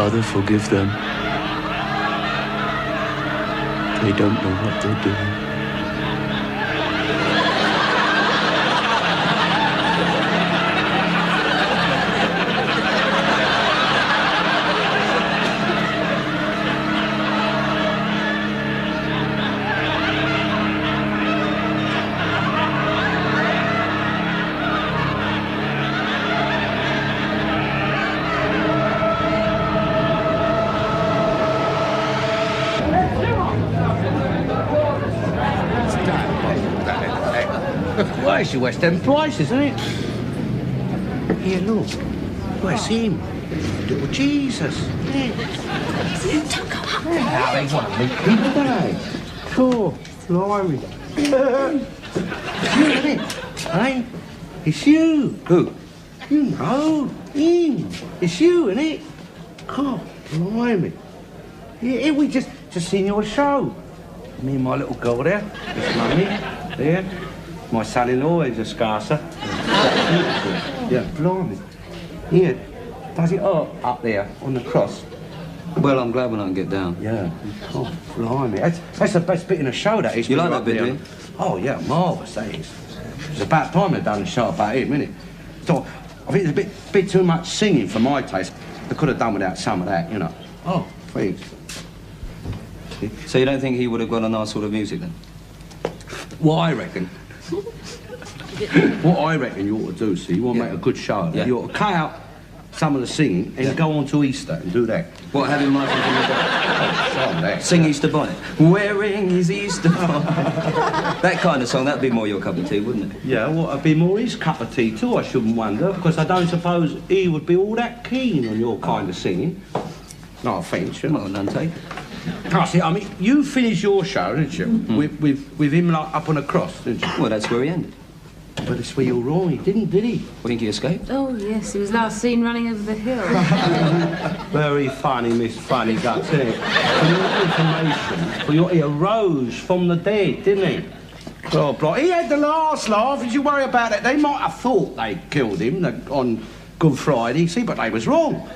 Father, forgive them. They don't know what they're doing. It's your West End place, isn't it? Here, look. Where's him? Little Jesus. Yeah. Don't go up there. Now they want to meet people, don't they? Cool. Blimey. It's you, isn't it? Hey? It's you. Who? You know. Him. It's you, isn't it? God, blimey. Yeah, we just seen your show. Me and my little girl there. It's Mummy. There. My son-in-law is a Scarcer. Yeah, blimey. Here, does it up there on the cross? Well, I'm glad when I can get down. Yeah. Oh, blimey. That's the best bit in the show, that is. You like that bit, do you? Oh, yeah, marvellous, that is. It's about time they'd done a show about him, isn't it? So, I think it's a bit too much singing for my taste. They could have done without some of that, you know. Oh, please. So you don't think he would have got on our sort of music, then? Well, I reckon. What I reckon you ought to do, see, you want to make a good show. Yeah. You ought to cut out some of the singing and go on to Easter and do that. What, have him like sing Easter Bonnet? Wearing his Easter bonnet. That kind of song, that'd be more your cup of tea, wouldn't it? Yeah, well, it'd be more his cup of tea too, I shouldn't wonder, because I don't suppose he would be all that keen on your kind of singing. No offence, you know. Well, none taken. I see, I mean, you finished your show, didn't you? With him like up on a cross, didn't you? Well, that's where he ended. But it's where you're wrong, he didn't, did he? Think he escaped? Oh, yes, he was last seen running over the hill. Very funny, Miss Funny Guts, isn't it? For your information, he arose from the dead, didn't he? Oh, he had the last laugh, did you worry about it? They might have thought they killed him on Good Friday, see, but they was wrong.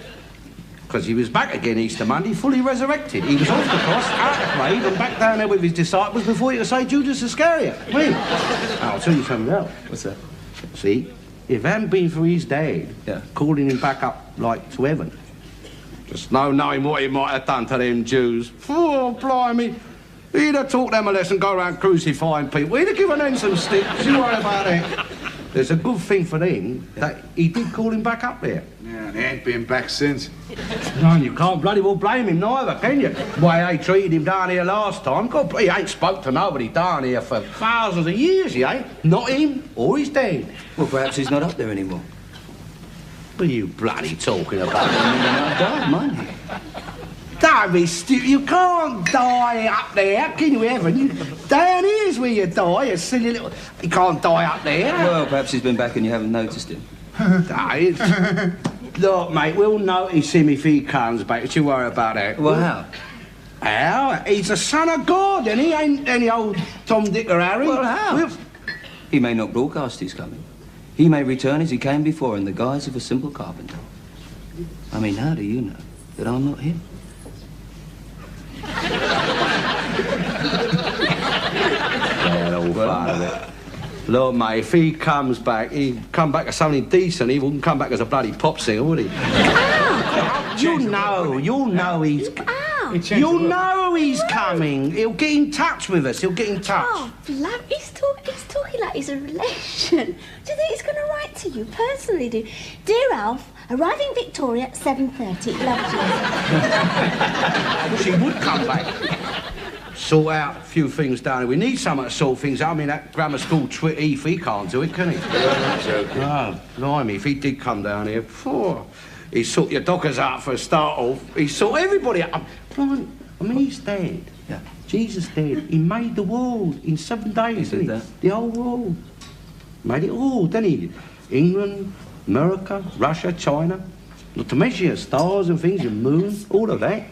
Because he was back again Easter Monday, fully resurrected. He was off the cross, out the grave, and back down there with his disciples before he could say Judas Iscariot. Wait, I'll tell you something else. What's that? See, if it hadn't been for his dad calling him back up, like, to heaven, just no knowing what he might have done to them Jews. Oh, blimey. He'd have taught them a lesson, go around crucifying people. He'd have given them some sticks, you worry about it. There's a good thing for them that he did call him back up there. Yeah, and he ain't been back since. No, you can't bloody well blame him neither, can you? The way they treated him down here last time. God, he ain't spoke to nobody down here for thousands of years, he ain't. Not him or his dad. Well, perhaps he's not up there anymore. What are you bloody talking about? I died, mind. Don't be stupid. You can't die up there, can you, Evan? Down here's where you die, you silly little... You can't die up there. Well, perhaps he's been back and you haven't noticed him. Look, mate, we'll notice him if he comes back. Don't you worry about that. Well, how? How? He's the son of God, and he ain't any old Tom, Dick or Harry. Well, how? He may not broadcast he's coming. He may return as he came before in the guise of a simple carpenter. I mean, how do you know that I'm not him? Yeah, all part of it. Look, mate, if he comes back, he'd come back as something decent. He wouldn't come back as a bloody pop singer, would he? You'll know he's... You'll know he's coming. He'll get in touch with us. He'll get in touch. Oh, blood. He's talking like he's a relation. Do you think he's going to write to you personally? Dear Alf, arriving Victoria at 7:30. Love you. She would come back. Sort out a few things down here. We need someone to sort things out. I mean, that grammar school twit Heath, he can't do it, can he? Oh, blimey, if he did come down here, he'd sort your dockers out for a start off. He'd sort everybody out. I mean, he's dead. Yeah. Jesus dead. He made the world in 7 days, He did didn't he? that. The whole world. Made it all, didn't he? England, America, Russia, China. Not to mention your stars and things, your moon, all of that.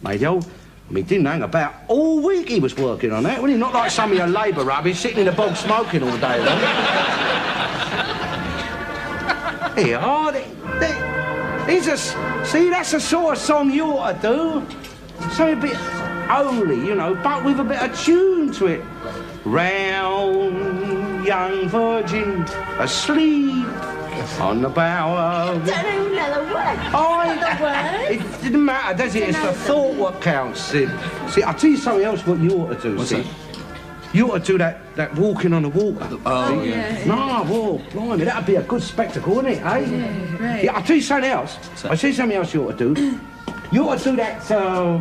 Made the whole... I mean, he didn't hang about. All week he was working on that, wasn't he? Not like some of your Labour rubbish sitting in the bog smoking all day long. Here, See, that's the sort of song you ought to do. Something a bit holy, you know, but with a bit of tune to it. Round, young virgin, asleep on the bower. I don't even know the word. It didn't matter, does it? It's the thought what counts, Sid. See, I'll tell you something else what you ought to do, Sid. You ought to do that walking on the water. Oh, yeah. No, well, blimey, that'd be a good spectacle, wouldn't it, eh? Yeah, right. Yeah, I'll tell you something else. I'll tell you something else you ought to do. You ought to do that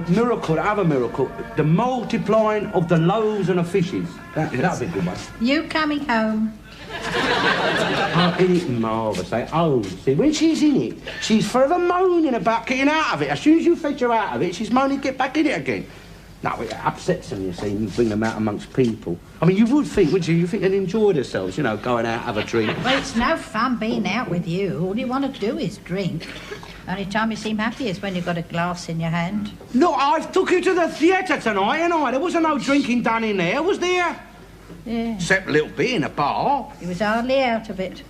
miracle, that other miracle, the multiplying of the loaves and the fishes. That'd be a good one. You coming home? Oh, isn't it marvellous, eh? Oh, see, when she's in it, she's forever moaning about getting out of it. As soon as you fetch her out of it, she's moaning to get back in it again. No, it upsets them, you see, and you bring them out amongst people. I mean, you would think, wouldn't you? You think they'd enjoy themselves, you know, going out, have a drink. Well, it's no fun being out with you. All you want to do is drink. Only time you seem happy is when you've got a glass in your hand. Look, I took you to the theatre tonight, and there wasn't no drinking done in there, was there? Yeah. Except a little bit in a bar. He was hardly out of it.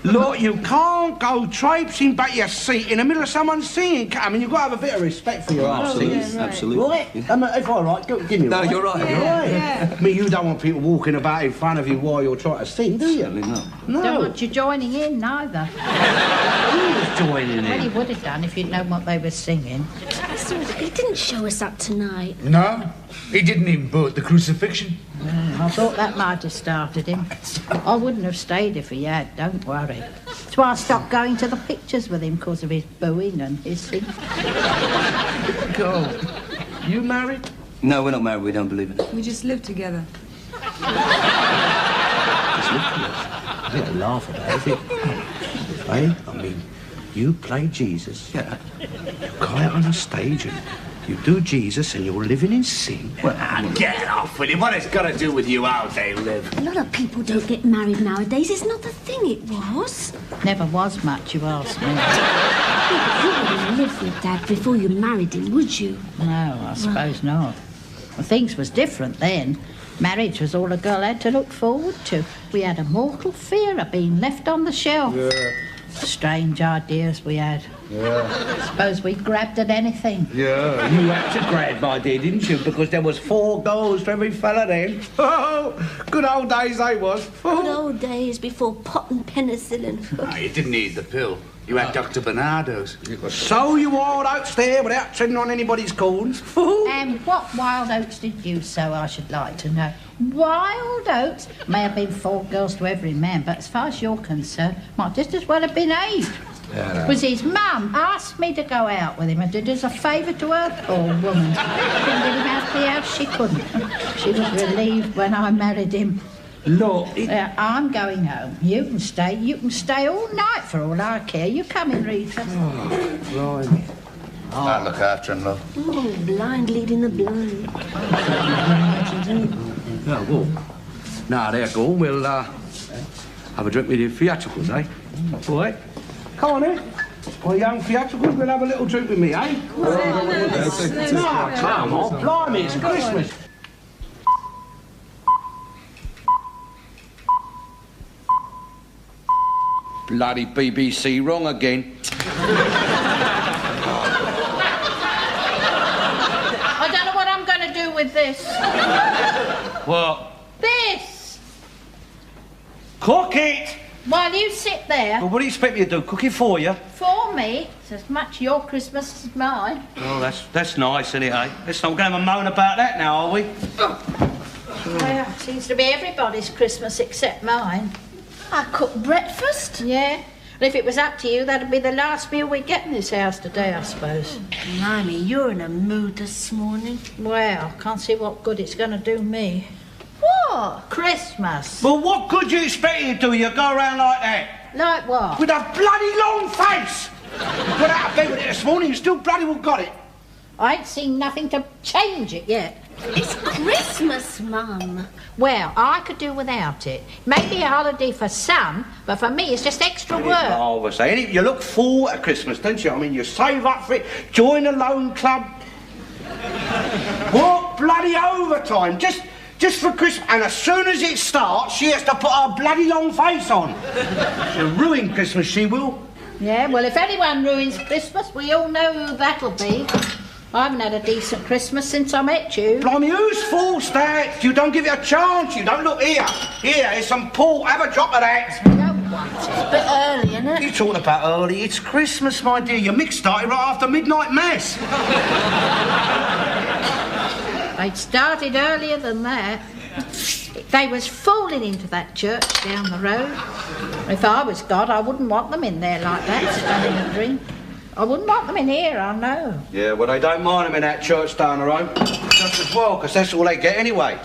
Look, you can't go traipsing back your seat in the middle of someone singing. I mean, you've got to have a bit of respect for your half singers. yeah, right. Absolutely. Right? If I'm right, give me No, right. you're right. You're right. I mean, you don't want people walking about in front of you while you're trying to sing, do you? Certainly not. No. Don't want you joining in, neither. Who was joining Well, he in? would have done if you'd known what they were singing. He didn't show us up tonight. No, he didn't even boot the crucifixion. I thought that might have started him. I wouldn't have stayed if he had, don't worry. That's why I stopped going to the pictures with him, because of his booing and hissing. Go. You married? No, we're not married. We don't believe in it. We just live together. Just look at us. A bit of laugh about it, isn't it? Eh? I mean, you play Jesus. Yeah. You go out on a stage and you do Jesus and you're living in sin. Get off with him. What it's got to do with you how they live? A lot of people don't get married nowadays. It's not the thing it was. Never was much, you ask me. You wouldn't live with Dad before you married him, would you? No, I suppose not. Well, things was different then. Marriage was all a girl had to look forward to. We had a mortal fear of being left on the shelf. Yeah. Strange ideas we had. Yeah. Suppose we grabbed at anything. Yeah. You had to grab, my dear, didn't you? Because there was 4 goals for every fella then. Oh, good old days they was. Good old days before pot and penicillin. You didn't need the pill. You had Dr. Bernardo's. So you wild oats there without treading on anybody's corns. And what wild oats did you sow, I should like to know? Wild oats? May have been 4 girls to every man, but as far as you're concerned, might just as well have been 8. Was his mum asked me to go out with him and did as a favour to her poor woman. Couldn't get him out of the house, she couldn't. She was relieved when I married him. Look, I'm going home. You can stay all night for all I care. You come in, Rita. Blimey. I'll look after him, love. Oh, blind leading the blind. Oh, well. Now, there, go on. We'll have a drink with your theatricals, eh? All right. Come on, eh? Well, young theatricals, we'll have a little drink with me, eh? No, come on. Blimey, it's Christmas. Bloody BBC, wrong again. I don't know what I'm going to do with this. What? This! Cook it! While you sit there, Well, what do you expect me to do? Cook it for you? for me, it's as much your Christmas as mine. Oh, that's nice, isn't it, eh? Let's not go and moan about that now, are we? Well, it seems to be everybody's Christmas except mine. I cooked breakfast. Yeah? And if it was up to you, that'd be the last meal we get in this house today, I suppose. Blimey, you're in a mood this morning. Well, can't see what good it's going to do me. What? Christmas. Well, what good you expect you to do? You go around like that? Like what? With a bloody long face! You got out of bed with it this morning, you still bloody well got it. I ain't seen nothing to change it yet. It's Christmas, Mum. Well, I could do without it. Maybe a holiday for some, but for me it's just extra work. I was saying, you look forward to Christmas, don't you? I mean, you save up for it, join a loan club. What bloody overtime, just for Christmas. And as soon as it starts, she has to put her bloody long face on. She'll ruin Christmas, she will. Yeah, well, if anyone ruins Christmas, we all know who that'll be. I haven't had a decent Christmas since I met you. Blimey, whose fault's that? You don't give it a chance. You don't look here. Here, here's some port. Have a drop of that. I don't want it. It's a bit early, isn't it? You're talking about early. It's Christmas, my dear. Your mix started right after midnight mass. They'd started earlier than that. They was falling into that church down the road. If I was God, I wouldn't want them in there like that, standing a drink. I wouldn't want them in here, I know. Yeah, well, they don't mind them in that church down the road. Just as well, because that's all they get anyway.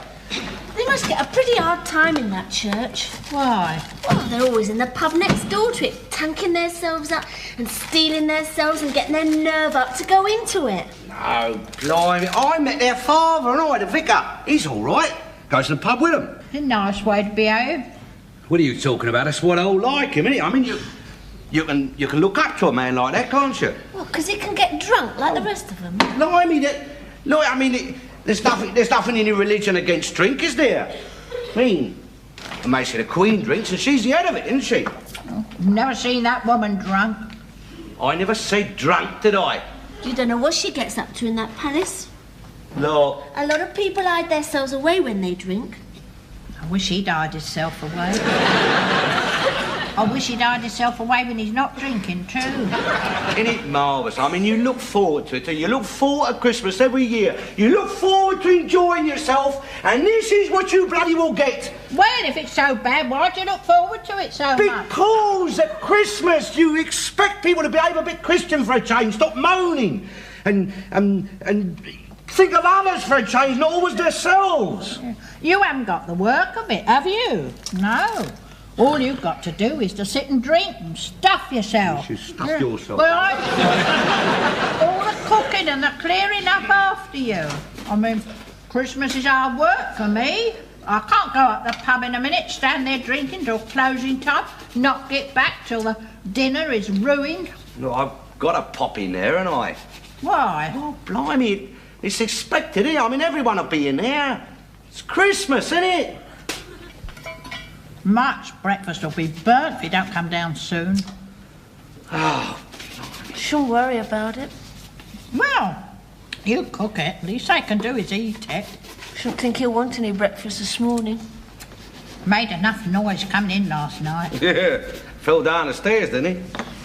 They must get a pretty hard time in that church. Why? Well, they're always in the pub next door to it, tanking themselves up and stealing themselves and getting their nerve up to go into it. No, blimey. I met their father and I, the vicar. He's all right. Goes to the pub with them. A nice way to behave. What are you talking about? That's what I all like him, innit? I mean, you can look up to a man like that, can't you? Well, because he can get drunk like the rest of them. There's nothing in your religion against drink, is there? I mean, I may say the Queen drinks and she's the head of it, isn't she? Oh, never seen that woman drunk. I never said drunk, did I? You don't know what she gets up to in that palace. No. A lot of people hide themselves away when they drink. I wish he'd hide himself away. I wish he'd hide himself away when he's not drinking, too. Isn't it marvellous? I mean, you look forward to it. You look forward to Christmas every year. You look forward to enjoying yourself, and this is what you bloody will get. Well, if it's so bad, why do you look forward to it so much? Because at Christmas you expect people to behave a bit Christian for a change, stop moaning, and think of others for a change, not always themselves. You haven't got the work of it, have you? No. All you've got to do is to sit and drink and stuff yourself. You should stuff yourself. Well, all the cooking and the clearing up after you. I mean, Christmas is hard work for me. I can't go up the pub in a minute, stand there drinking till closing time, not get back till the dinner is ruined. No, I've got to pop in there, haven't I? Why? Oh, blimey, it's expected, eh? I mean, everyone will be in there. It's Christmas, isn't it? Much breakfast will be burnt if you don't come down soon. Oh, Shouldn't worry about it. Well, you cook it. Least I can do is eat it. Shouldn't think he'll want any breakfast this morning. Made enough noise coming in last night. Yeah, fell down the stairs, didn't he?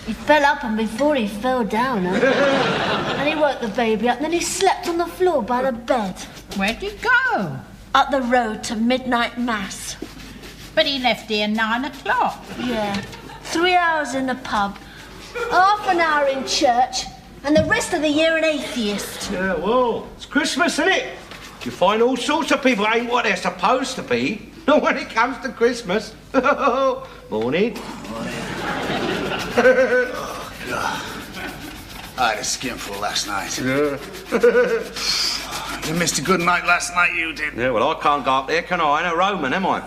He fell up and before he fell down, and he woke the baby up, and then he slept on the floor by the bed. Where'd he go? Up the road to midnight mass. But he left here 9 o'clock. Yeah. 3 hours in the pub, half an hour in church, and the rest of the year an atheist. Yeah, well, it's Christmas, isn't it? You find all sorts of people ain't what they're supposed to be. Not when it comes to Christmas. Morning. Oh, God. I had a skinful last night. Yeah. You missed a good night last night, you did. Yeah, well, I can't go up there, can I? I ain't a Roman, am I?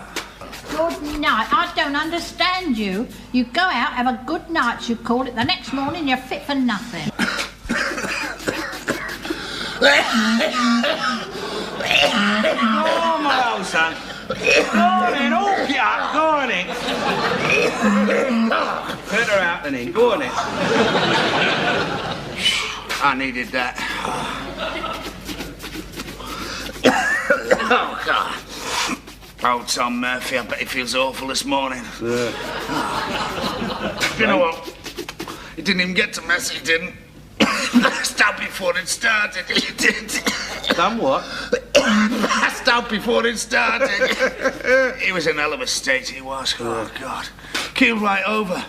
Good night. I don't understand you. You go out, have a good night, you call it. The next morning, you're fit for nothing. Oh, my old son. Go on then, all get up, go on then. Put her out then, go on then. I needed that. Oh, God. Oh, Tom Murphy, I bet he feels awful this morning. Yeah. You know what? He didn't even get to mess, he didn't. Passed out before it started, he did. Done what? Passed out before it started. He was in a hell of a state, he was. Oh, God. Keeled right over.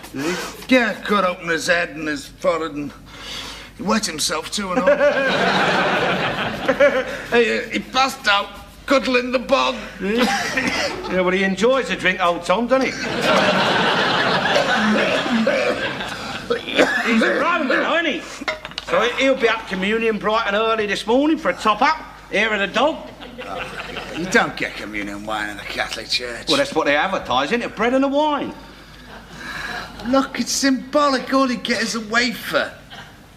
Yeah, cut open his head and his forehead and he wet himself too and all. He passed out, cuddling the bog. Yeah, well, he enjoys a drink, old Tom, doesn't he? He's a Roman, though, isn't he? So he'll be up communion bright and early this morning for a top-up. Here of the dog. You don't get communion wine in the Catholic Church. Well, that's what they advertise, isn't it? Bread and a wine. Look, it's symbolic. All you get is a wafer.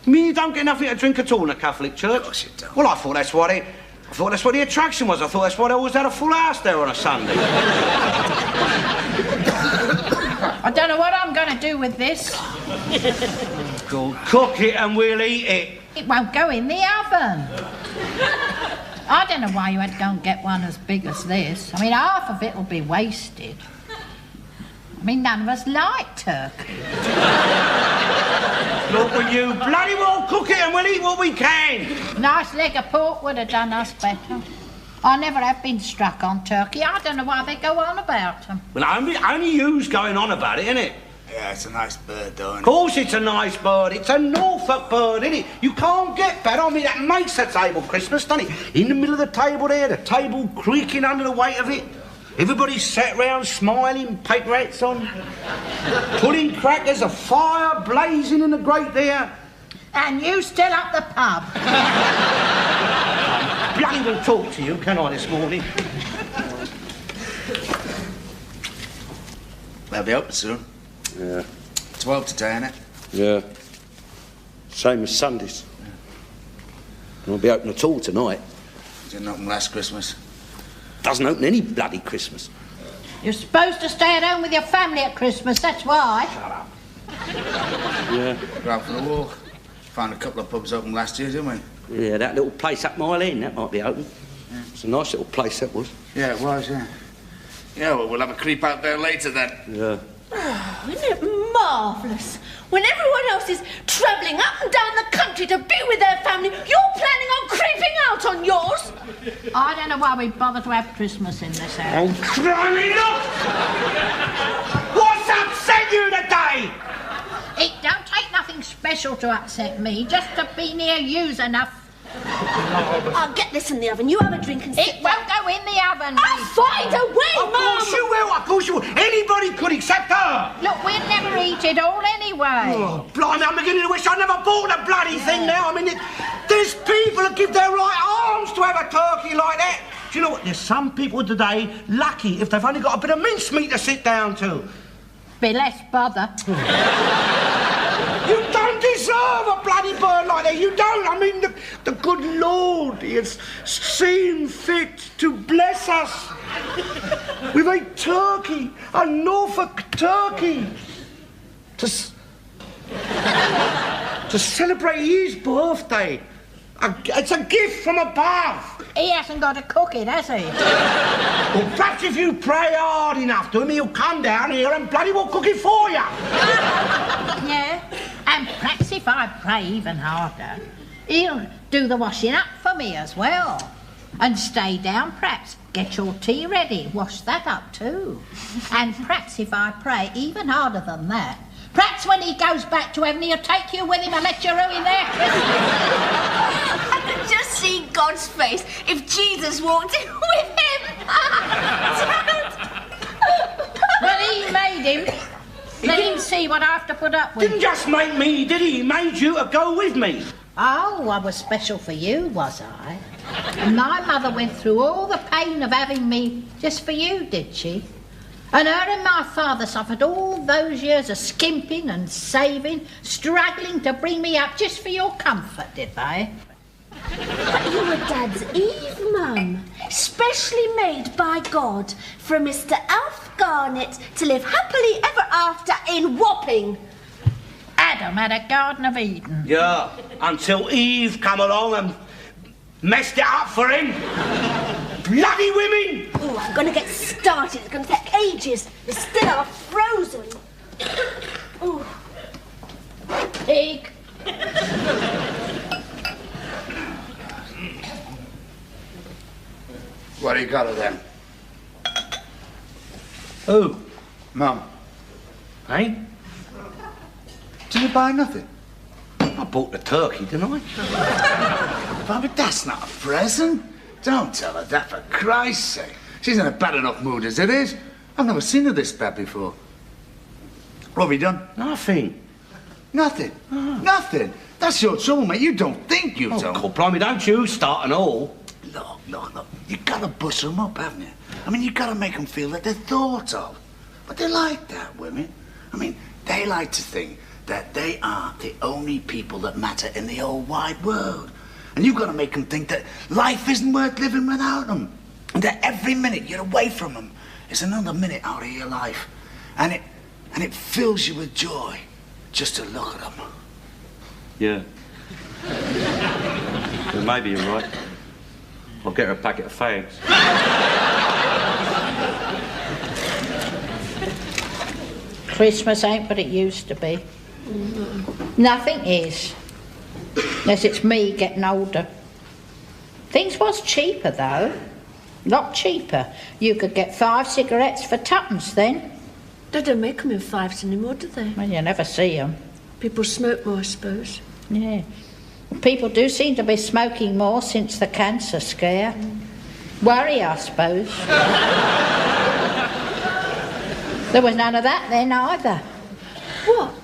I mean, you don't get nothing to drink at all in the Catholic Church? Of course you don't. Well, I thought that's what the attraction was. I thought that's why they always had a full house there on a Sunday. I don't know what I'm going to do with this. Go cook it and we'll eat it. It won't go in the oven. I don't know why you had to go and get one as big as this. I mean, half of it will be wasted. I mean, none of us like turkey. Look, will you bloody well cook it and we'll eat what we can. Nice leg of pork would have done us better. I never have been struck on turkey. I don't know why they go on about them. Well, only you's going on about it, innit? Yeah, it's a nice bird, though, isn't Of course it's a nice bird. It's a Norfolk bird, isn't it? You can't get better. I mean, that makes the table Christmas, doesn't it? In the middle of the table there, the table creaking under the weight of it. Everybody sat round smiling, paper hats on. Pudding crackers, a fire blazing in the grate there. And you still up the pub. Bloody will talk to you, can I, this morning? They'll be open soon. Yeah. 12 to 10, innit? Yeah. Same as Sundays. Won't be open at all tonight. Didn't open last Christmas. Doesn't open any bloody Christmas. You're supposed to stay at home with your family at Christmas, that's why. Shut up. Yeah. Go out for a walk. Found a couple of pubs open last year, didn't we? Yeah, that little place up Mile End, that might be open. Yeah. It's a nice little place, that was. Yeah, it was, yeah. Yeah, well, we'll have a creep out there later, then. Yeah. Oh, isn't it marvellous? When everyone else is travelling up and down the country to be with their family, you're planning on creeping out on yours? I don't know why we bother to have Christmas in this house. Oh, crying up! What's upset you today? It don't take nothing special to upset me, just to be near you's enough. I'll get this in the oven. You have a drink and sit It won't go in the oven, I'll find a way, Of course you will, of course you will. Anybody could except her. Look, we'll never eat it all anyway. Oh, blimey, I'm beginning to wish I never bought a bloody thing now. I mean, there's people that give their right arms to have a turkey like that. Do you know what? There's some people today lucky if they've only got a bit of mincemeat to sit down to. Be less bother. You don't deserve a bloody bird like that. You don't. I mean, the good Lord, He has seen fit to bless us with a turkey, a Norfolk turkey, to celebrate His birthday. It's a gift from above. He hasn't got to cook it, has he? Well, perhaps if you pray hard enough to Him, He'll come down here and bloody well cook it for you. Yeah. And perhaps if I pray even harder, He'll do the washing up for me as well. And stay down, perhaps. Get your tea ready. Wash that up too. And perhaps if I pray even harder than that, perhaps when He goes back to heaven, He'll take you with Him and let you ruin their Christmas. I could just see God's face if Jesus walked in with Him. Well, He made him. Let him see what I have to put up with. Didn't just make me, did He? He made you to go with me. Oh, I was special for you, was I? And my mother went through all the pain of having me just for you, did she? And her and my father suffered all those years of skimping and saving, struggling to bring me up just for your comfort, did they? But you were Dad's Eve, Mum. Specially made by God for Mr. Alf Garnett to live happily ever after in Wapping. Adam had a Garden of Eden. Yeah, until Eve come along and messed it up for him. Bloody women! Oh, I'm going to get started. It's going to take ages. They still are frozen. Oh. Pig. What do you got of them? Who? Mum. Eh? Did you buy nothing? I bought the turkey, didn't I? But that's not a present. Don't tell her that, for Christ's sake. She's in a bad enough mood as it is. I've never seen her this bad before. What have you done? Nothing. Nothing. Nothing. That's your trouble, mate. You don't think you Oh, don't. God, blimey, don't you start and all. Look. You gotta bust them up, haven't you? I mean, you gotta make them feel that they're thought of. But they like that, women. I mean, they like to think that they are the only people that matter in the whole wide world. And you've got to make them think that life isn't worth living without them. And that every minute you're away from them is another minute out of your life. And And it fills you with joy just to look at them. Yeah. Well, maybe you're right. I'll get her a packet of fags. Christmas ain't what it used to be. Nothing is. Unless it's me getting older. Things was cheaper, though. A lot cheaper. You could get 5 cigarettes for tuppence then. They don't make them in 5s anymore, do they? Well, you never see them. People smoke more, I suppose. Yeah. People do seem to be smoking more since the cancer scare. Worry, I suppose. There was none of that then either. What?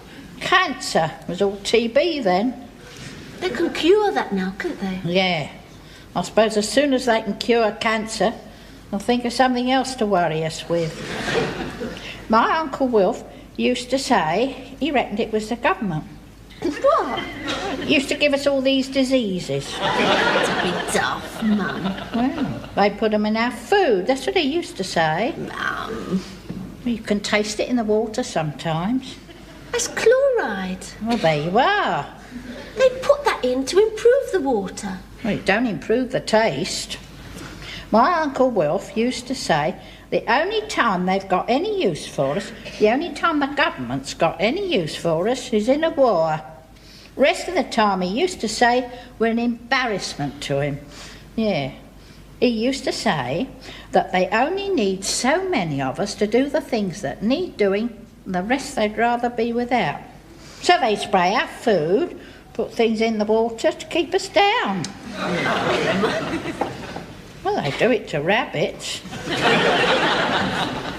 Cancer was all TB then. They can cure that now, can't they? Yeah. I suppose as soon as they can cure cancer, they'll think of something else to worry us with. My Uncle Wilf used to say he reckoned it was the government. What? He used to give us all these diseases. To be daft, Mum. Well, they put them in our food. That's what he used to say. Mum. You can taste it in the water sometimes. That's chloride. Well, there you are. They put that in to improve the water. Well, it don't improve the taste. My Uncle Wilf used to say the only time they've got any use for us, the only time the government's got any use for us is in a war. Rest of the time, he used to say, we're an embarrassment to him. Yeah. He used to say that they only need so many of us to do the things that need doing, and the rest they'd rather be without. So they spray our food, put things in the water to keep us down. Well, they do it to rabbits.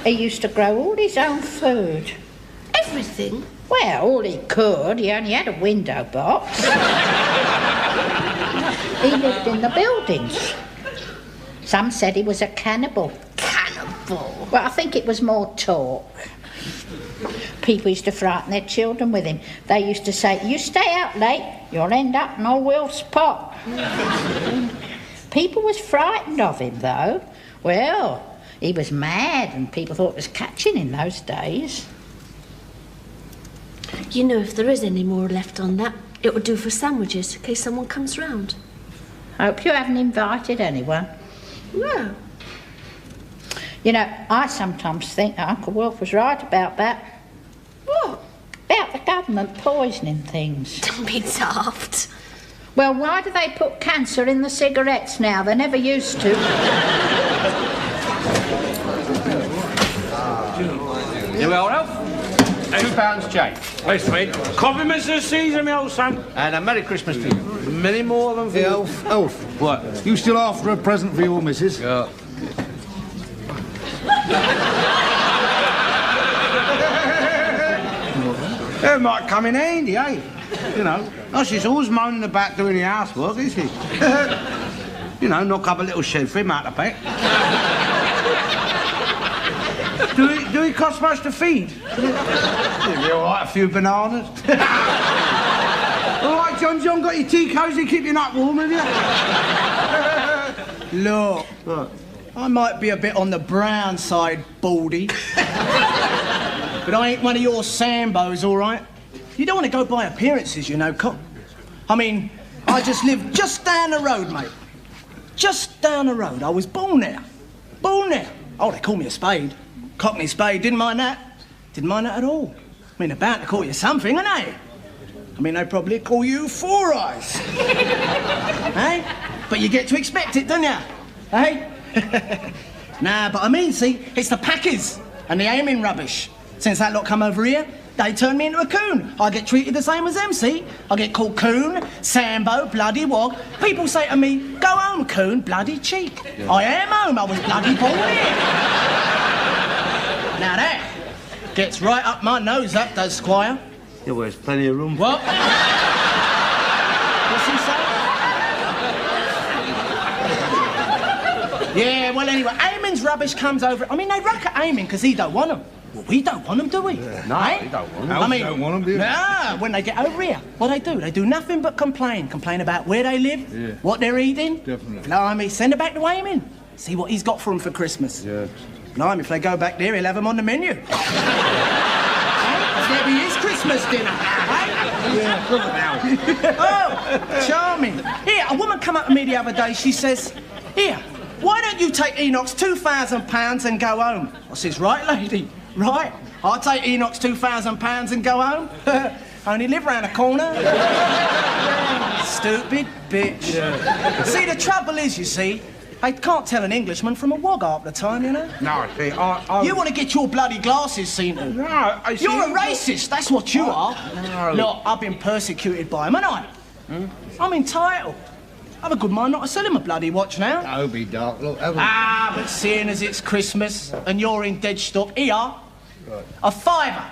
He used to grow all his own food. Everything? Well, all he could. He only had a window box. He lived in the buildings. Some said he was a cannibal. Cannibal? Well, I think it was more talk. People used to frighten their children with him. They used to say, you stay out late, you'll end up in old Wilf's pot. People was frightened of him, though. Well, he was mad and people thought it was catching in those days. You know, if there is any more left on that, it would do for sandwiches in case someone comes round. Hope you haven't invited anyone. No. You know, I sometimes think that Uncle Wilf was right about that. What? About the government poisoning things. Don't be daft. Well, why do they put cancer in the cigarettes now? They never used to. You well, Ralph? £2 change. Thanks, mate. Compliments of the season, my old son. And a Merry Christmas to you. Many more than for Hey, you. Alf. What? You still after a present for your missus? Yeah. It might come in handy, eh? You know, not she's always moaning about doing the housework, is she? You know, knock up a little shed for him out the back. Do he cost much to feed? He'll be all right, a few bananas. All right, John, got your tea cosy, keep your nut warm, have you? Look, I might be a bit on the brown side, Baldy. But I ain't one of your Sambos, all right? You don't want to go by appearances, you know, Cop. I mean, I just live just down the road, mate. Just down the road. I was born there. Born there. Oh, they call me a spade. Cockney spade. Didn't mind that. Didn't mind that at all. I mean, they're bound to call you something, aren't they? I mean, they probably call you Four Eyes. Eh? But you get to expect it, don't you? Eh? Nah, but I mean, see, it's the packers and the aiming rubbish. Since that lot come over here, they turn me into a coon. I get treated the same as them, see? I get called coon, Sambo, bloody wog. People say to me, go home, coon, bloody cheek. Yeah. I am home, I was bloody born here. Now that gets right up my nose, that does, Squire. Yeah, well, there's plenty of room. What? What's he say? Yeah, well, anyway, Eamon's rubbish comes over. I mean, they rack at Eamon because he don't want them. Well, we don't want them, do we? Yeah. No, we don't want them. I mean, don't want them, do you? Nah, when they get over here, what they do? They do nothing but complain. Complain about where they live, what they're eating. Definitely. Blimey, send it back to Eamon. See what he's got for them for Christmas. Yeah. Blimey, if they go back there, he'll have them on the menu. There be his Christmas dinner, eh? Yeah, look at Oh, charming. Here, a woman come up to me the other day, she says, here, why don't you take Enoch's £2,000 and go home? I says, right, lady, right. I'll take Enoch's £2,000 and go home. Only live round the corner. Stupid bitch. Yeah. See, the trouble is, you see, I can't tell an Englishman from a wog half the time, you know? No, see, You want to get your bloody glasses seen to. No, I see... You're a racist, that's what you are. No. Look, I've been persecuted by him, haven't I? I'm entitled. I've a good mind not to sell him a bloody watch now. Don't be dark, look, haven't Ah, but seeing as it's Christmas and you're in dead stock, here, a £5.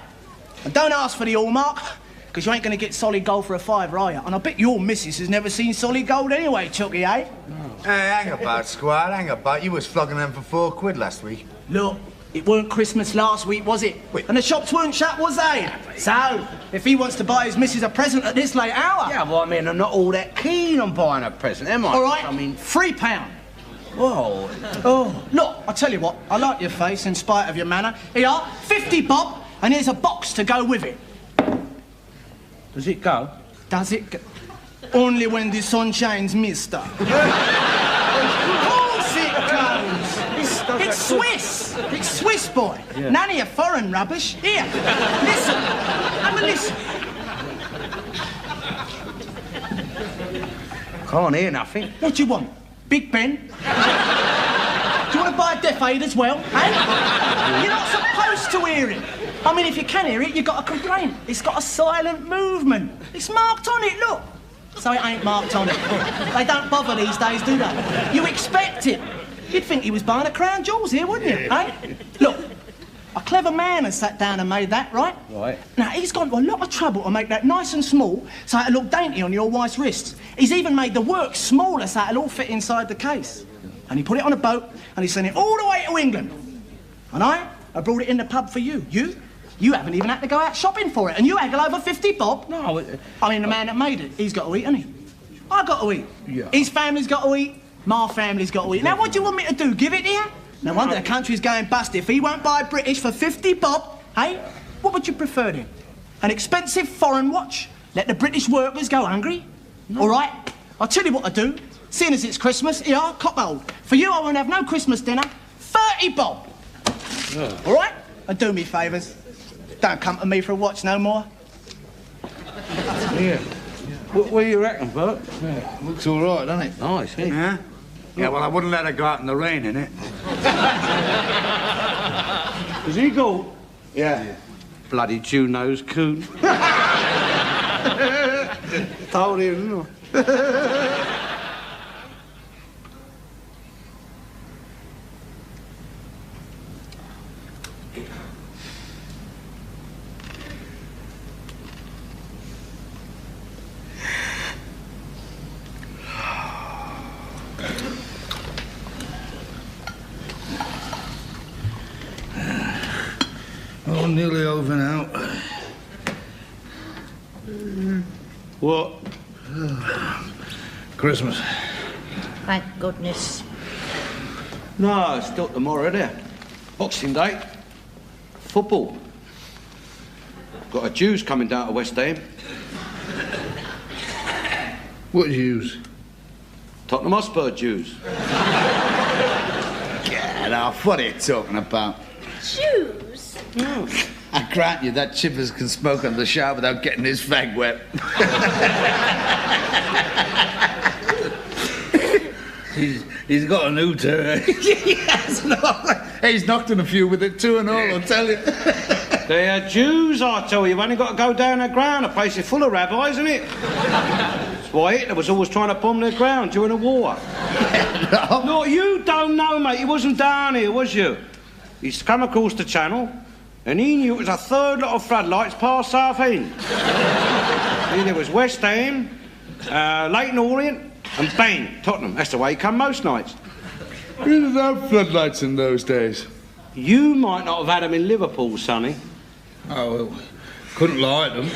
And don't ask for the hallmark, because you ain't going to get solid gold for a £5, are you? And I bet your missus has never seen solid gold anyway, Chucky, eh? Hey, hang about, Squire, hang about. You was flogging them for £4 last week. Look, it weren't Christmas last week, was it? Wait. And the shops weren't shut, was they? So, if he wants to buy his missus a present at this late hour... Yeah, well, I mean, I'm not all that keen on buying a present, am I? All right, I mean... £3. Whoa. Oh, look, I tell you what, I like your face in spite of your manner. Here, 50 bob, and here's a box to go with it. Does it go? Does it go? Only when the sun shines, mister. Of course it goes. It's Swiss. It's Swiss, boy. Yeah. None of your foreign rubbish. Here, listen. Have a listen. Can't hear nothing. What do you want? Big Ben? Do you want to buy a deaf aid as well, eh? You're not supposed to hear it. I mean, if you can hear it, you've got a complaint. It's got a silent movement. It's marked on it, look. So it ain't marked on it. They don't bother these days, do they? You expect it. You'd think he was buying a crown jewels here, wouldn't you, eh? Look, a clever man has sat down and made that, right? Right. Now, he's gone to a lot of trouble to make that nice and small so it'll look dainty on your wife's wrists. He's even made the work smaller so it'll all fit inside the case. And he put it on a boat and he sent it all the way to England. And I brought it in the pub for you. You haven't even had to go out shopping for it, and you haggle over 50 bob. No, I mean, the man that made it, he's got to eat, hasn't he? I got to eat. Yeah. His family's got to eat. My family's got to eat. Now, what do you want me to do? Give it here? No wonder the country's going bust if he won't buy British for 50 bob. Hey, what would you prefer then? An expensive foreign watch? Let the British workers go hungry? No. All right, I'll tell you what to do. Seeing as it's Christmas, here, cop hold. For you, I won't have no Christmas dinner. 30 bob. Yeah. All right? And do me favours. Don't come to me for a watch no more. Yeah. What do you reckon, Bert? Yeah, looks all right, doesn't it? Nice, eh? Yeah? Yeah, well, I wouldn't let her go out in the rain, innit? Is he gold? Yeah. Bloody Jew-nosed coon. Told him, didn't I? Oh, nearly over now. What? Christmas. Thank goodness. No, it's still tomorrow, isn't it? Boxing Day. Football. Got a Jews coming down to West Ham. What Jews? Tottenham Hotspur Jews. Get off. What are you talking about? Jews? I grant you that Chippers can smoke on the shower without getting his fag wet. he's got an hooter. Yes, no. He's knocked on a few with it too and all, I'll tell you. They are Jews, I tell you. You've only got to go down the ground. The place is full of rabbis, isn't it? That's why Hitler was always trying to bomb their ground during the war. No. No, you don't know, mate. He wasn't down here, was you? He's come across the channel, and he knew it was a third lot of floodlights past Southend. Then there was West Ham, Leighton Orient, and bang, Tottenham. That's the way he come most nights. We didn't have floodlights in those days. You might not have had them in Liverpool, Sonny. Oh, well, couldn't light them,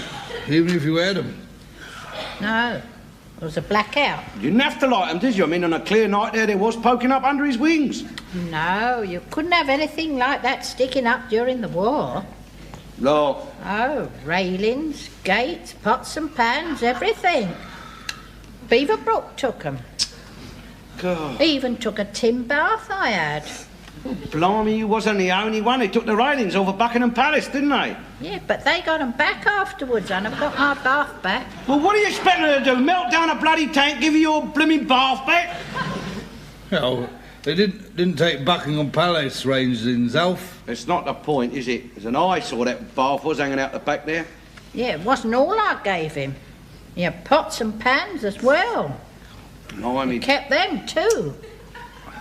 even if you had them. No, it was a blackout. You didn't have to light them, did you? I mean, on a clear night there was poking up under his wings. No, you couldn't have anything like that sticking up during the war. Look. Oh, railings, gates, pots and pans, everything. Beaverbrook took 'em. God. He even took a tin bath I had. Blimey, you wasn't the only one. They took the railings over Buckingham Palace, didn't they? Yeah, but they got 'em back afterwards. I never got my bath back. Well, what are you expecting her to do? Melt down a bloody tank, give you your blooming bath back? No, they didn't take Buckingham Palace railings, Alf. It's not the point, is it? There's an eye saw that bath was hanging out the back there. Yeah, it wasn't all I gave him. He had pots and pans as well. Blimey. Kept them too.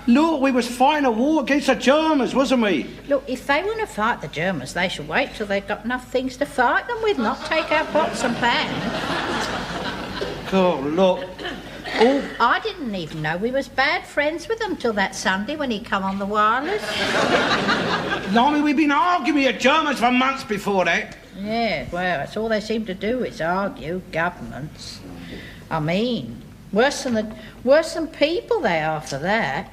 Look, we was fighting a war against the Germans, wasn't we? Look, if they want to fight the Germans, they should wait till they've got enough things to fight them with, not take our pots and pans. God, look. Oh, I didn't even know we was bad friends with them till that Sunday when he come on the wireless. Blimey, we've been arguing with the Germans for months before that. Yeah, well, that's all they seem to do is argue, governments. I mean, worse than people they are for that.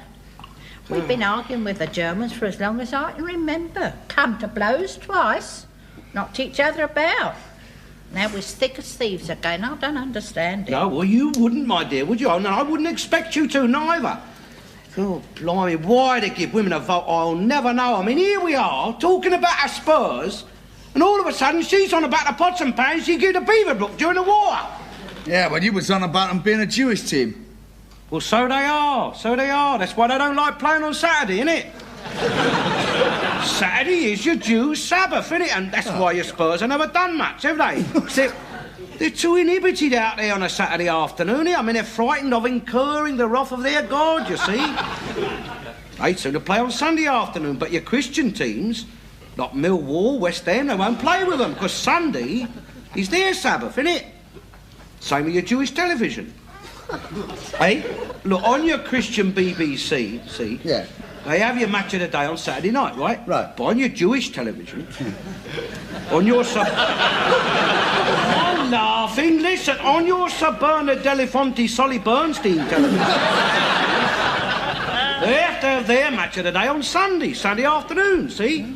We've been arguing with the Germans for as long as I can remember. Come to blows twice, knocked each other about. Now we're thick as thieves again. I don't understand it. No, well, you wouldn't, my dear, would you? Oh, no, I wouldn't expect you to, neither. Oh, blimey, why they give women a vote, I'll never know. I mean, here we are, talking about our Spurs, and all of a sudden she's on about the pots and pans she gave to Beaverbrook during the war. Yeah, well, you was on about them being a Jewish team. Well, so they are, so they are. That's why they don't like playing on Saturday, innit? Saturday is your Jews' Sabbath, innit? And that's why your Spurs have never done much, have they? They're too inhibited out there on a Saturday afternoon, I mean, they're frightened of incurring the wrath of their God, you see. They sooner play on Sunday afternoon, but your Christian teams, like Millwall, West Ham, they won't play with them, because Sunday is their Sabbath, innit? Same with your Jewish television. Hey, look, on your Christian BBC, see? Yeah. They have your match of the day on Saturday night, right? Right. But on your Jewish television, on your I'm laughing, listen, on your Saberna Delafonte Solly Bernstein television, they have to have their match of the day on Sunday afternoon, see?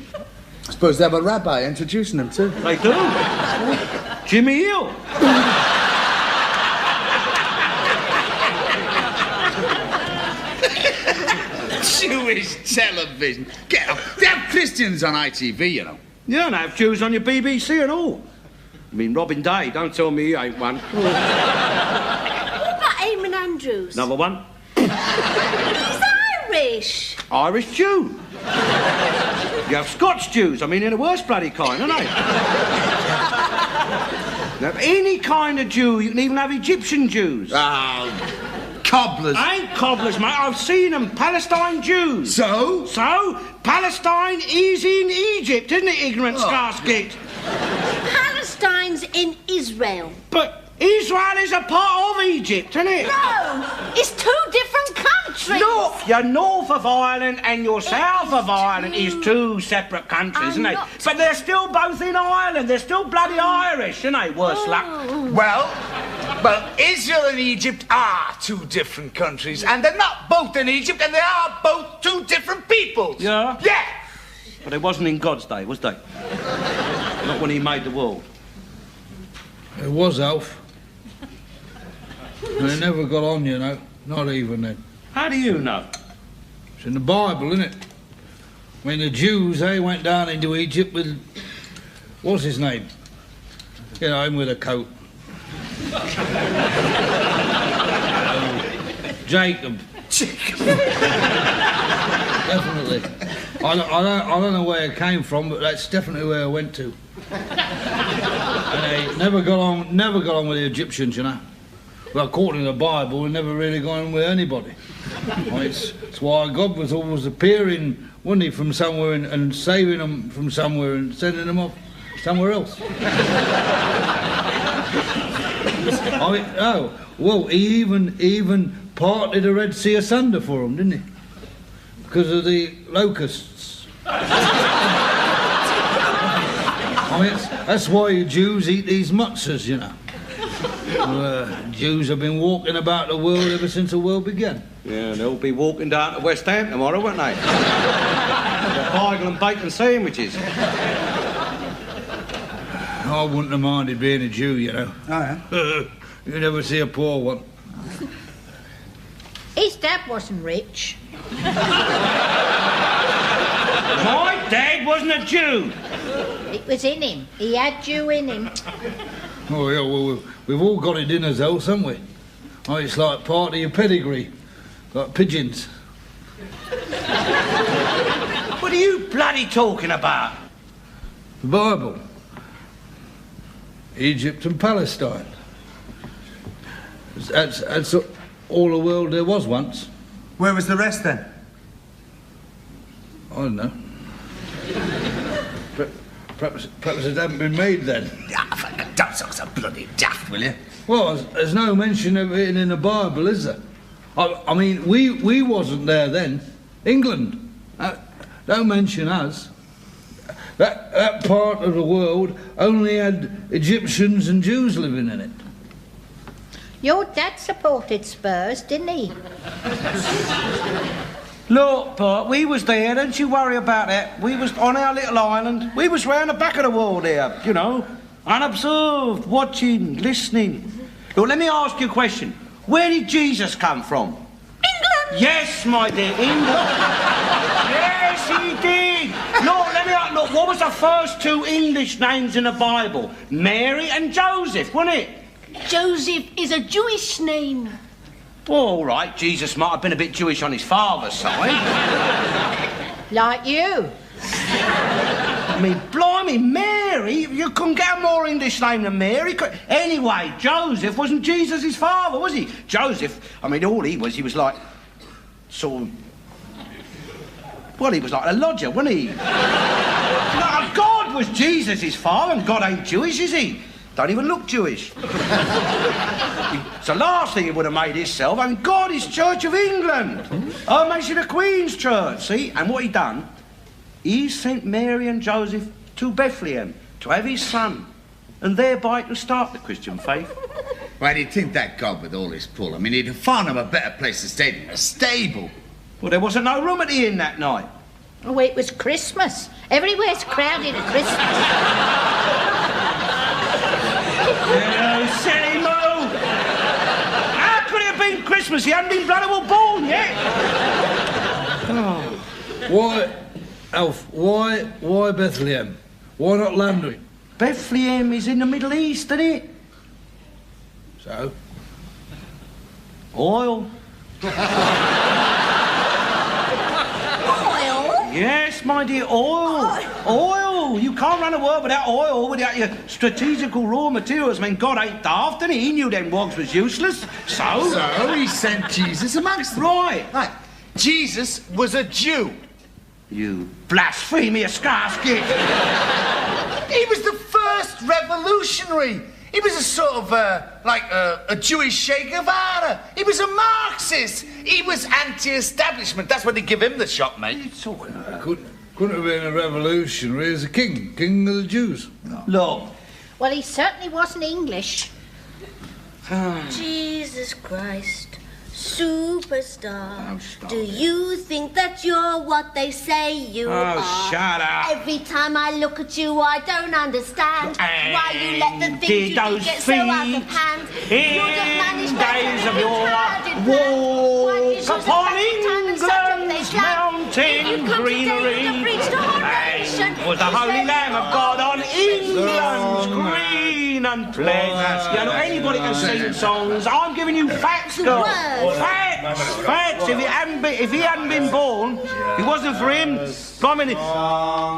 I suppose they have a rabbi introducing them too. They do. Jimmy Hill. Jewish television. Get up. They have Christians on ITV, you know. You don't have Jews on your BBC at all. I mean, Robin Day, don't tell me he ain't one. What about Eamon Andrews? Another one. He's Irish. Irish Jew. You have Scotch Jews, I mean, in the worst bloody kind, aren't they? You have any kind of Jew, you can even have Egyptian Jews. Oh, cobblers. Ain't cobblers, mate, I've seen them, Palestine Jews. So? So, Palestine is in Egypt, isn't it, ignorant scarce-git? Palestine's in Israel. But Israel is a part of Egypt, isn't it? No, it's two different countries. Look, your north of Ireland and your south of Ireland is two separate countries, isn't they? But they're still both in Ireland. They're still bloody Irish, aren't they? Worse luck. Well, Israel and Egypt are two different countries, and they're not both in Egypt, and they are both two different peoples. Yeah? Yeah. But it wasn't in God's day, was they? Not when he made the world. It was, Alf. They never got on, you know. Not even then. How do you know? It's in the Bible, isn't it? When the Jews, they went down into Egypt with... What's his name? You know, him with a coat. Jacob. Definitely. I don't know where it came from, but that's definitely where I went to. And they never got on with the Egyptians, you know. Well, according to the Bible, we never really got on with anybody. Well, it's why God was always appearing, wasn't he, from somewhere and saving them from somewhere and sending them off somewhere else. He even parted the Red Sea asunder for them, didn't he? Because of the locusts. That's why you Jews eat these matzahs, you know. Jews have been walking about the world ever since the world began. Yeah, they'll be walking down to West Ham tomorrow, won't they? The Bible and bacon sandwiches. I wouldn't have minded being a Jew, you know. Oh, yeah? You never see a poor one. His dad wasn't rich. My dad wasn't a Jew. It was in him. He had Jew in him. Oh, yeah, well, we've all got it in us else, haven't we? Oh, it's like part of your pedigree. Like pigeons. What are you bloody talking about? The Bible. Egypt and Palestine. That's all the world there was once. Where was the rest then? I don't know. Perhaps it hadn't been made then. Don't talk so bloody daft, will you? Well, there's no mention of it in the Bible, is there? I mean, we wasn't there then. England. Don't mention us. That part of the world only had Egyptians and Jews living in it. Your dad supported Spurs, didn't he? Look, Bert, we was there, don't you worry about that. We was on our little island. We was round the back of the world here, you know, unobserved, watching, listening. Look, let me ask you a question. Where did Jesus come from? England! Yes, my dear, England. Yes, he did. Look, look, what was the first two English names in the Bible? Mary and Joseph, wasn't it? Joseph is a Jewish name. Well, all right, Jesus might have been a bit Jewish on his father's side. Like you. I mean, blimey, Mary, you couldn't get a more English name than Mary. Anyway, Joseph wasn't Jesus' his father, was he? Joseph, I mean, all he was like, sort of, well, he was like a lodger, wasn't he? Like, God was Jesus' his father, and God ain't Jewish, is he? Don't even look Jewish. It's the last thing he would have made himself. I mean, God is Church of England. Her Majesty the Queen's Church, see? And what he done, he sent Mary and Joseph to Bethlehem to have his son, and thereby to start the Christian faith. Why do you think that God with all his pull? I mean, he'd have found him a better place to stay than a stable. Well, there wasn't no room at the inn that night. Oh, it was Christmas. Everywhere's crowded at Christmas. You silly moo! How could it have been Christmas? He hadn't been bloody well born yet. Oh. Why, Alf, why Bethlehem? Why not London? Bethlehem is in the Middle East, isn't it? So? Oil. Oil? Yes, my dear, oil. Oil. You can't run a world without oil, without your strategical raw materials. I mean, God ain't daft, and he knew them wogs was useless. So he sent Jesus amongst them. Right. Jesus was a Jew. You blasphemous casket. He was the first revolutionary. He was a sort of, a Jewish Che Guevara. He was a Marxist. He was anti-establishment. That's when they give him the shot, mate. Couldn't have been a revolutionary as a king of the Jews. No. Look. Well, he certainly wasn't English. Jesus Christ, superstar. Oh, stop Do you think that you're what they say you are? Oh, shut up. Every time I look at you, I don't understand why you let the things did you those do get so out of feet hand. in You'd have managed days better of with your crowded walk plans. upon Why did you England's such a place like- mountain If you'd come greenery, today, you'd have reached a whole nation. and was the holy Lamb of God on England's green and plain. You know, anybody can sing songs. I'm giving you facts, girl. Facts. If he hadn't been born, if it wasn't for him, I mean,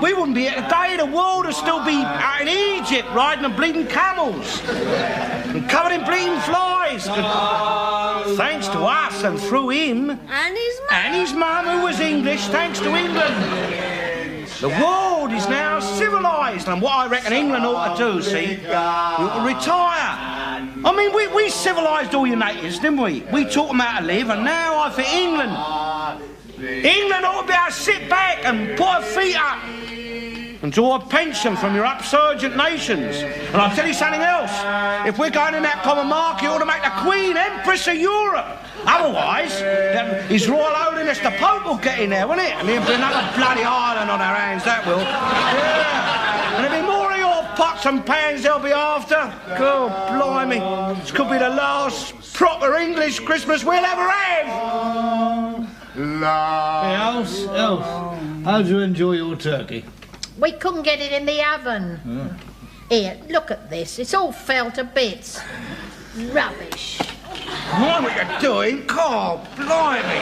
we wouldn't be here today. The world would still be out in Egypt riding on bleeding camels and covered in bleeding flies. Thanks to us and through him And his mum, who was English, thanks to England. The world is now civilised, and what I reckon England ought to do, see, we ought to retire. I mean, we civilised all your natives, didn't we? We taught them how to live, and now I think England ought to be able to sit back and put her feet up and draw a pension from your upsurgent nations. And I'll tell you something else. If we're going in that common market, you ought to make the Queen Empress of Europe. Otherwise, His Royal Holiness the Pope will get in there, won't it? And there'll be another bloody island on our hands, that will. Yeah. And there'll be more of your pots and pans they'll be after. God, blimey. This could be the last proper English Christmas we'll ever have. Hey, Else, how'd you enjoy your turkey? We couldn't get it in the oven. Here, look at this. It's all fell to bits. Rubbish. Mind what you're doing? God, blimey.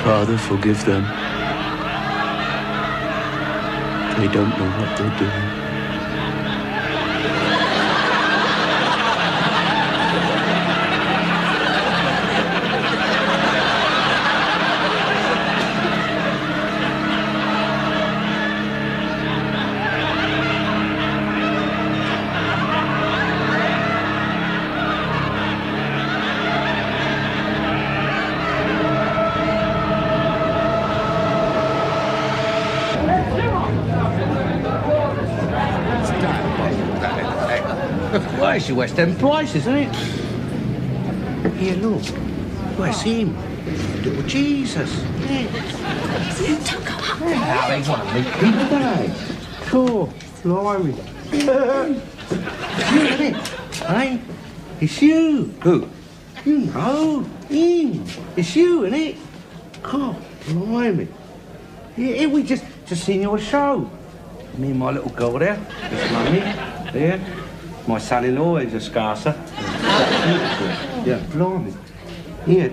Father, forgive them. They don't know what they're doing. Well, it's your West End place, isn't it? Here, look. Where's him? Little Jesus. Yeah. Don't go up there. How they want to meet people, don't they? Cool. Blimey. You, isn't it? Hey? It's you. Who? You know. Him. It's you, isn't it? God, blimey. Yeah, we just seen your show. Me and my little girl there. It's Mummy. There. My son-in-law is a Scarcer. Yeah, blimey. Here,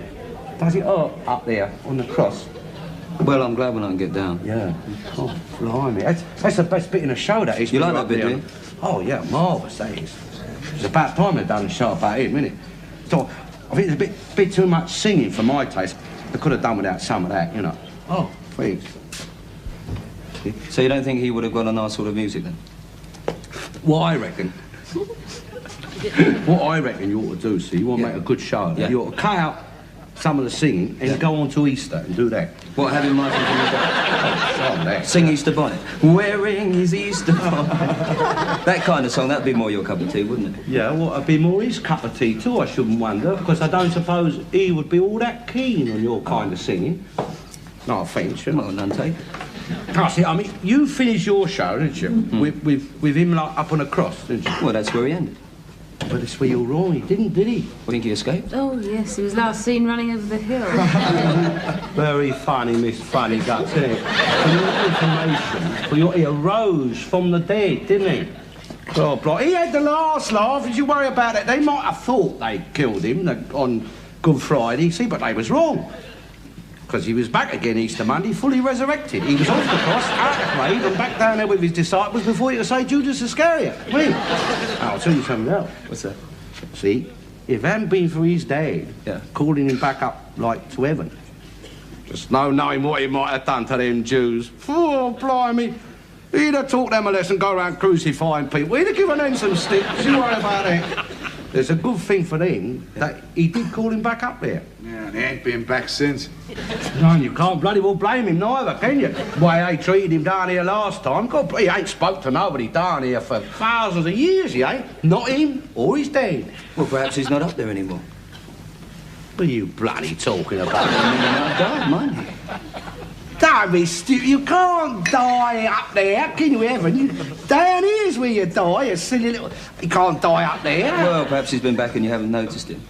does it up there on the cross? Well, I'm glad when I can get down. Yeah. Oh, blimey. That's the best bit in the show, that is. You like that bit, do you? Oh, yeah, marvellous, that is. It's about time they'd done a show about him, isn't it? So, I think it's a bit too much singing for my taste. They could have done without some of that, you know. Oh, thanks. So you don't think he would have got on our sort of music then? What I reckon you ought to do, see, you want to make a good show. Yeah. You ought to cut out some of the singing and go on to Easter and do that. What, have him like sing Easter bonnet? Wearing his Easter bonnet. That kind of song, that'd be more your cup of tea, wouldn't it? Yeah, well, it'd be more his cup of tea too, I shouldn't wonder, because I don't suppose he would be all that keen on your kind of singing. No offence, you know. Well, none taken. I mean, you finished your show, didn't you? With him like up on a cross, didn't you? Well, that's where he ended. But it's where you're wrong, he didn't, did he? I think he escaped. Oh, yes, he was last seen running over the hill. Very funny, Miss Funny Guts, isn't it? For your information, he arose from the dead, didn't he? Oh, block. He had the last laugh. Did you worry about it? They might have thought they killed him on Good Friday, see, but they was wrong. Because he was back again Easter Monday, fully resurrected. He was off the cross, out the grave, and back down there with his disciples before he could say Judas Iscariot. Wait, I'll tell you something else. What's that? See, if it hadn't been for his dad calling him back up, like, to heaven, just no knowing what he might have done to them Jews. Oh, blimey. He'd have taught them a lesson, go around crucifying people. He'd have given them some sticks, you worry about it. There's a good thing for them that he did call him back up there. Yeah, and he ain't been back since. No, and you can't bloody well blame him neither, can you? The way they treated him down here last time. God, he ain't spoke to nobody down here for thousands of years, he ain't. Not him or his dad. Well, perhaps he's not up there anymore. What are you bloody talking about? I died, mind you. Don't be stupid. You can't die up there, how can you ever? Down here's where you die, you silly little... You can't die up there. Well, perhaps he's been back and you haven't noticed him.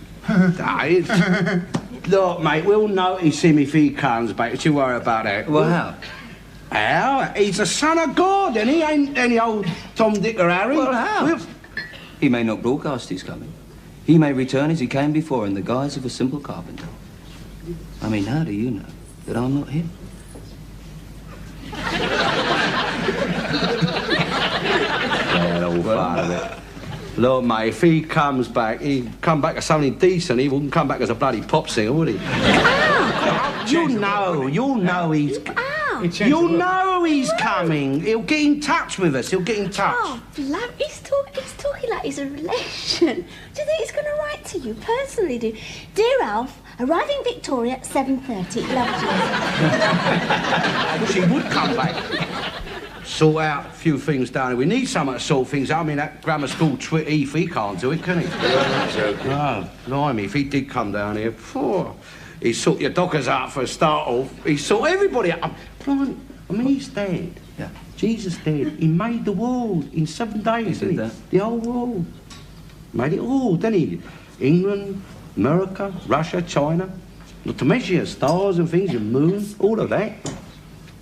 Look, mate, we'll notice him if he comes back. Don't you worry about that. Well, how? How? He's the son of God, and he ain't any old Tom, Dick or Harry. Well, how? He may not broadcast his coming. He may return as he came before in the guise of a simple carpenter. I mean, how do you know that I'm not him? Yeah, all part of it. Look, mate, if he comes back, he'd come back as something decent. He wouldn't come back as a bloody pop singer, would he? You'll know he's... You'll know he's coming. He'll get in touch with us. He'll get in touch. Oh, blood. He's talking like he's a relation. Do you think he's going to write to you personally, do? Dear Alf, arriving Victoria at 7:30. Love you. She would come back. Sort out a few things down here. We need someone to sort things out. I mean, that grammar school twit Heath, he can't do it, can he? No, blimey, if he did come down here, he'd sort your dockers out for a start off. He'd sort everybody out. I mean, he's dead. Yeah. Jesus dead. He made the world in 7 days, didn't he? That. The whole world. Made it all, didn't he? England, America, Russia, China. Not to mention your stars and things, your moon, all of that.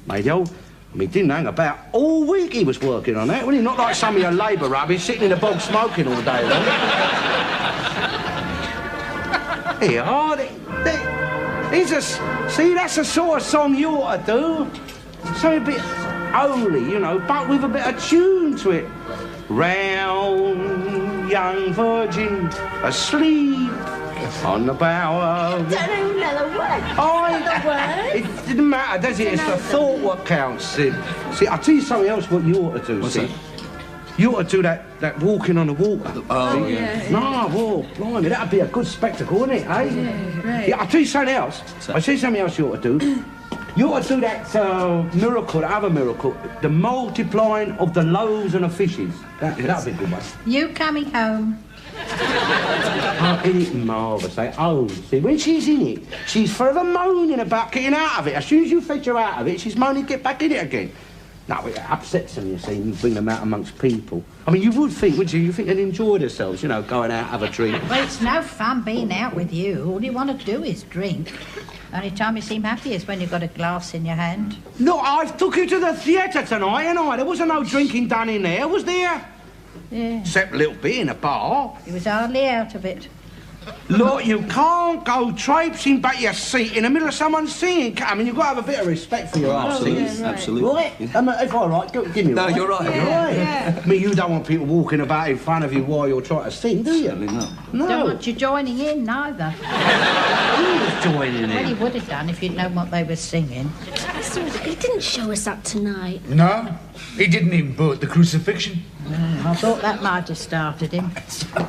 Made the whole... I mean, he didn't hang about. All week he was working on that, wasn't he? Not like some of your Labour rubbish sitting in the bog smoking all day long. Here, see, that's the sort of song you ought to do. Something a bit holy, you know, but with a bit of tune to it. Round young virgin asleep on the bower. Don't know another word. It didn't matter, does it? It's the thought what counts, Sid. See, I'll tell you something else what you ought to do, What's Sid. that? You ought to do that walking on the water. Oh, yeah. No, whoa, blimey, that'd be a good spectacle, wouldn't it, eh? Yeah, great. Yeah, I'll tell you something else. I'll tell you something else you ought to do. You ought to do that miracle, that other miracle, the multiplying of the loaves and the fishes. That'd be a good one. You coming home? Oh, isn't it marvellous, eh? Oh, see, when she's in it, she's forever moaning about getting out of it. As soon as you fetch her out of it, she's moaning to get back in it again. No, it upsets them, you see, and you bring them out amongst people. I mean, you would think, wouldn't you? You think they'd enjoy themselves, you know, going out, have a drink. Well, it's no fun being out with you. All you want to do is drink. Only time you seem happy is when you've got a glass in your hand. Look, I took you to the theatre tonight, and there wasn't no drinking done in there, was there? Yeah. Except a little bit in a bar. He was hardly out of it. Look, you can't go traipsing back your seat in the middle of someone singing. I mean, you've got to have a bit of respect for your Absolutely, arse. absolutely. Right? If I like, give me No, right. you're right. You're You're right. Yeah. I mean, you don't want people walking about in front of you while you're trying to sing, do you? Certainly not. No. Don't want you joining in, neither. Who's joining Well, he in? would have done if you'd known what they were singing. He didn't show us up tonight. No, he didn't even boot the crucifixion. I thought that might have started him.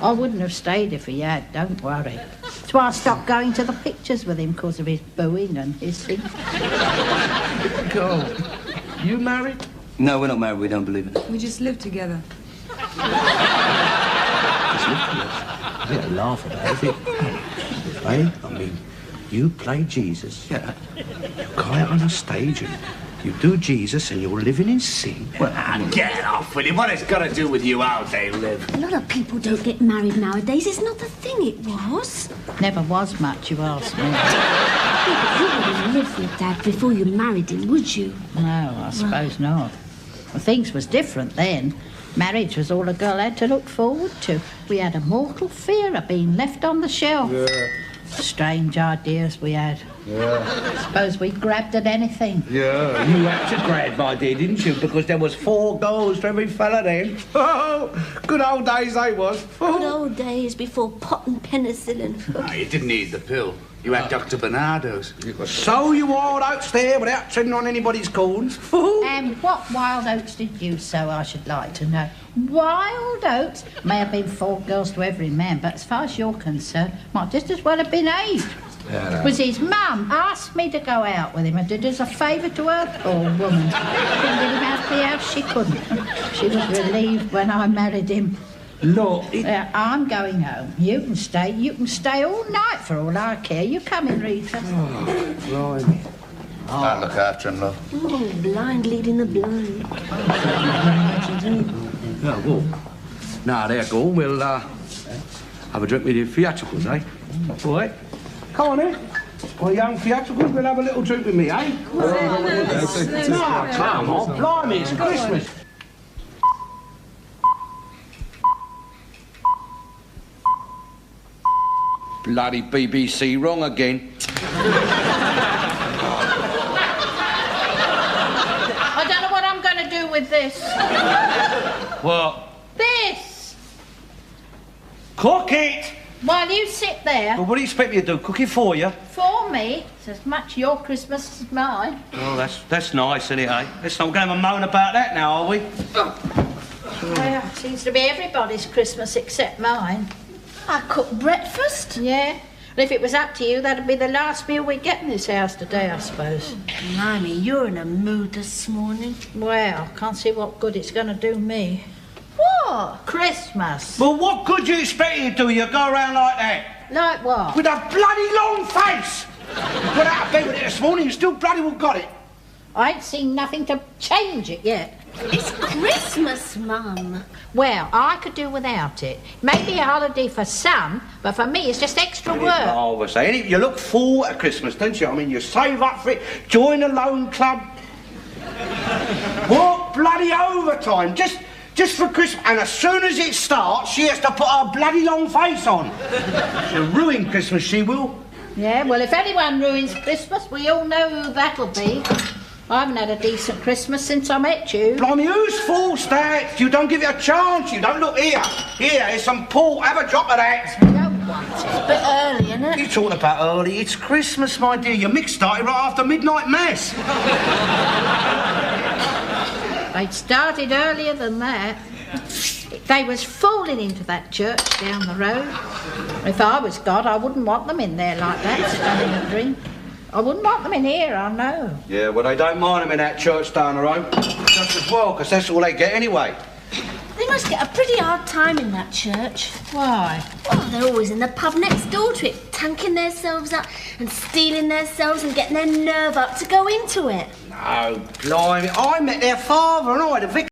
I wouldn't have stayed if he had, don't worry. That's why I stopped going to the pictures with him, because of his booing and hissing. Go. You married? No, we're not married. We don't believe in it. We just live together. A bit of laugh about it. Hey, I mean, you play Jesus. Yeah. You go out on a stage and you do Jesus and you're living in sin. Get off with him. What has got to do with you how they live? A lot of people don't get married nowadays. It's not the thing it was. Never was much, you ask me. You wouldn't live with Dad before you married him, would you? No, I suppose not. Well, things was different then. Marriage was all a girl had to look forward to. We had a mortal fear of being left on the shelf. Yeah. Strange ideas we had. Yeah. Suppose we grabbed at anything. Yeah, you had to grab, my dear, didn't you? Because there was 4 girls to every fella then. Oh, good old days they was. Good old days before pot and penicillin. No, you didn't need the pill. You had Dr. Bernardo's. So you wild oats there without treading on anybody's corns. And what wild oats did you sow, I should like to know? Wild oats may have been 4 girls to every man, but as far as you're concerned, might just as well have been 8. Yeah, Was his mum asked me to go out with him and did as a favour to her, poor woman. Didn't really have the house, she couldn't. She was relieved when I married him. Look, I'm going home. You can stay all night for all I care. You come in, Rita. blimey. I'll look after him, love. Oh, blind leading the blind. Yeah, well, now they're gone. We'll have a drink with your theatricals, eh? All right. Come on, then. Well, young theatricals, we'll have a little drink with me, eh? No, come on, blimey, it's Christmas. Bloody BBC wrong again. I don't know what I'm going to do with this. What? This! Cook it! While you sit there, Well, what do you expect me to do? Cook it for you? for me, it's as much your Christmas as mine. Oh, that's nice, isn't it, eh? Let's not go and moan about that now, are we? Well, it seems to be everybody's Christmas except mine. I cooked breakfast. Yeah. And if it was up to you, that'd be the last meal we'd get in this house today, I suppose. Blimey, you're in a mood this morning. Well, can't see what good it's going to do me. What? Christmas. Well, what good do you expect you to do? You go around like that? Like what? With a bloody long face! You got out of bed with it this morning, you still bloody well got it. I ain't seen nothing to change it yet. It's Christmas, Mum. Well, I could do without it. Maybe a holiday for some, but for me it's just extra work. Oh, I say, you look forward to Christmas, don't you? I mean, you save up for it, join a loan club. What bloody overtime, just for Christmas. And as soon as it starts, she has to put her bloody long face on. She'll ruin Christmas, she will. Yeah, well, if anyone ruins Christmas, we all know who that'll be. I haven't had a decent Christmas since I met you. Blimey, whose fault's that? You don't give it a chance, you don't. Look here. Here, here's some port, have a drop of that. I don't want it. It's a bit early, isn't it? You're talking about early. It's Christmas, my dear. Your mix started right after midnight mass. They'd started earlier than that. They was falling into that church down the road. If I was God, I wouldn't want them in there like that, having a drink. I wouldn't want them in here, I know. Yeah, well, they don't mind them in that church down the road. Just as well, because that's all they get anyway. They must get a pretty hard time in that church. Why? Well, they're always in the pub next door to it, tanking themselves up and stealing themselves and getting their nerve up to go into it. No, blimey. I met their father and I, the vicar.